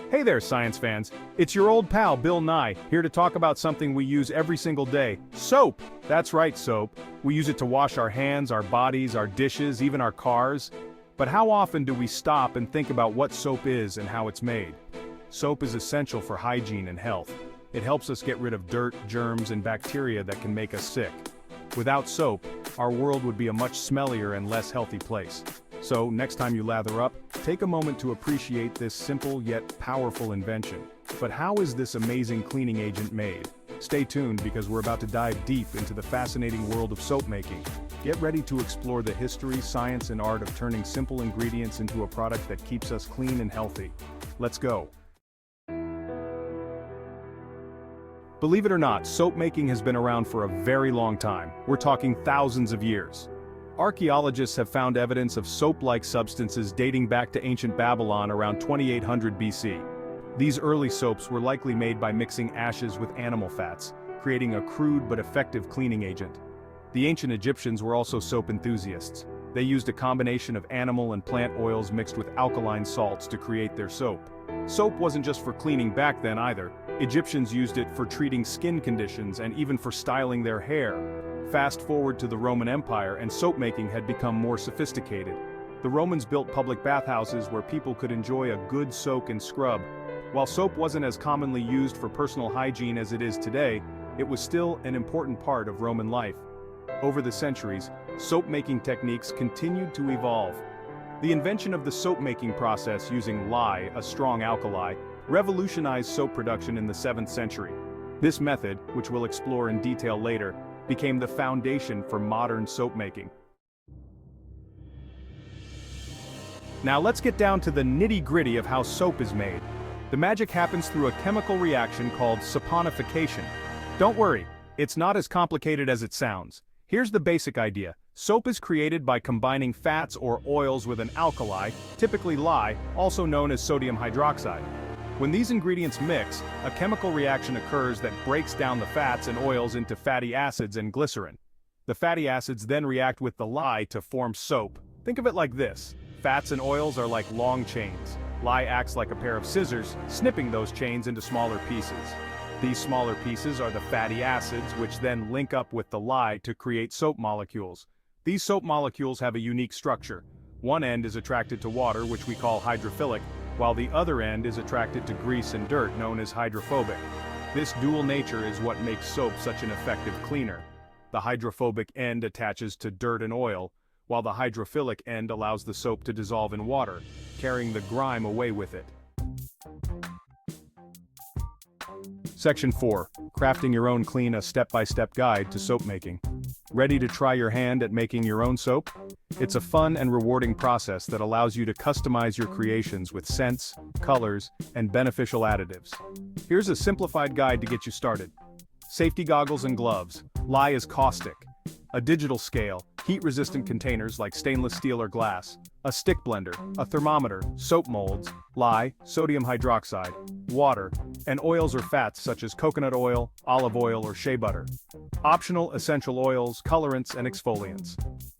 Hey there, science fans. It's your old pal, Bill Nye, here to talk about something we use every single day: soap. That's right, soap. We use it to wash our hands, our bodies, our dishes, even our cars. But how often do we stop and think about what soap is and how it's made? Soap is essential for hygiene and health. It helps us get rid of dirt, germs, and bacteria that can make us sick. Without soap, our world would be a much smellier and less healthy place. So, next time you lather up, take a moment to appreciate this simple yet powerful invention. But how is this amazing cleaning agent made? Stay tuned because we're about to dive deep into the fascinating world of soap making. Get ready to explore the history, science, and art of turning simple ingredients into a product that keeps us clean and healthy. Let's go. Believe it or not, soap making has been around for a very long time. We're talking thousands of years. Archaeologists have found evidence of soap-like substances dating back to ancient Babylon around 2800 BC. These early soaps were likely made by mixing ashes with animal fats, creating a crude but effective cleaning agent. The ancient Egyptians were also soap enthusiasts. They used a combination of animal and plant oils mixed with alkaline salts to create their soap. Soap wasn't just for cleaning back then either. Egyptians used it for treating skin conditions and even for styling their hair. Fast forward to the Roman Empire and soap making had become more sophisticated. The Romans built public bathhouses where people could enjoy a good soak and scrub. While soap wasn't as commonly used for personal hygiene as it is today, it was still an important part of Roman life. Over the centuries, soap-making techniques continued to evolve. The invention of the soap-making process using lye, a strong alkali, revolutionized soap production in the 7th century. This method, which we'll explore in detail later, became the foundation for modern soap making. Now let's get down to the nitty-gritty of how soap is made. The magic happens through a chemical reaction called saponification. Don't worry, it's not as complicated as it sounds. Here's the basic idea. Soap is created by combining fats or oils with an alkali, typically lye, also known as sodium hydroxide. When these ingredients mix, a chemical reaction occurs that breaks down the fats and oils into fatty acids and glycerin. The fatty acids then react with the lye to form soap. Think of it like this. Fats and oils are like long chains. Lye acts like a pair of scissors, snipping those chains into smaller pieces. These smaller pieces are the fatty acids, which then link up with the lye to create soap molecules. These soap molecules have a unique structure. One end is attracted to water, which we call hydrophilic, while the other end is attracted to grease and dirt, known as hydrophobic. This dual nature is what makes soap such an effective cleaner. The hydrophobic end attaches to dirt and oil, while the hydrophilic end allows the soap to dissolve in water, carrying the grime away with it. Section 4. Crafting your own clean, a step-by-step guide to soap making. Ready to try your hand at making your own soap? It's a fun and rewarding process that allows you to customize your creations with scents, colors, and beneficial additives. Here's a simplified guide to get you started. Safety goggles and gloves. Lye is caustic. A digital scale, heat-resistant containers like stainless steel or glass, a stick blender, a thermometer, soap molds, lye, sodium hydroxide, water, and oils or fats such as coconut oil, olive oil, or shea butter. Optional essential oils, colorants, and exfoliants.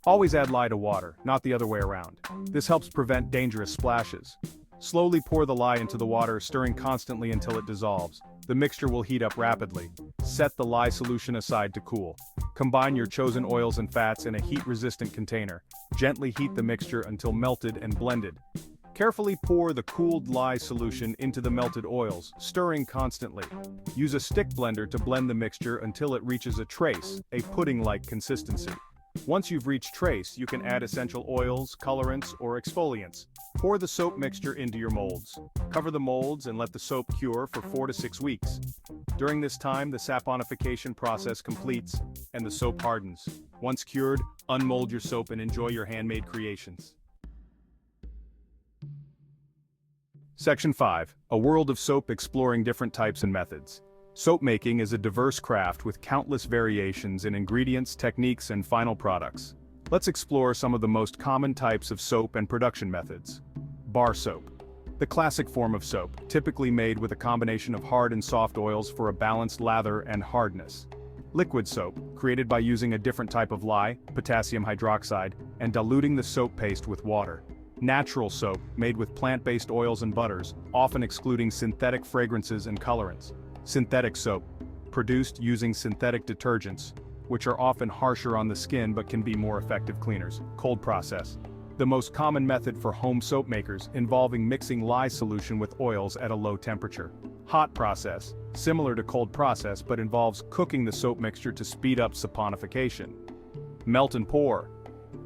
Always add lye to water, not the other way around. This helps prevent dangerous splashes. Slowly pour the lye into the water, stirring constantly until it dissolves. The mixture will heat up rapidly. Set the lye solution aside to cool. Combine your chosen oils and fats in a heat-resistant container. Gently heat the mixture until melted and blended. Carefully pour the cooled lye solution into the melted oils, stirring constantly. Use a stick blender to blend the mixture until it reaches a trace, a pudding-like consistency. Once you've reached trace, you can add essential oils, colorants, or exfoliants. Pour the soap mixture into your molds. Cover the molds and let the soap cure for 4 to 6 weeks. During this time, the saponification process completes, and the soap hardens. Once cured, unmold your soap and enjoy your handmade creations. Section 5. A world of soap exploring different types and methods. Soap making is a diverse craft with countless variations in ingredients, techniques, and final products. Let's explore some of the most common types of soap and production methods. Bar soap. The classic form of soap, typically made with a combination of hard and soft oils for a balanced lather and hardness. Liquid soap, created by using a different type of lye, potassium hydroxide, and diluting the soap paste with water. Natural soap, made with plant-based oils and butters, often excluding synthetic fragrances and colorants. Synthetic soap, produced using synthetic detergents, which are often harsher on the skin but can be more effective cleaners. Cold process. The most common method for home soap makers, involving mixing lye solution with oils at a low temperature. Hot process, similar to cold process but involves cooking the soap mixture to speed up saponification. Melt and pour.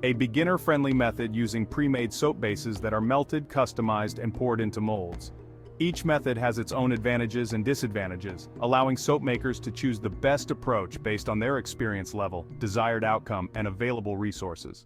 A beginner-friendly method using pre-made soap bases that are melted, customized, and poured into molds. Each method has its own advantages and disadvantages, allowing soap makers to choose the best approach based on their experience level, desired outcome, and available resources.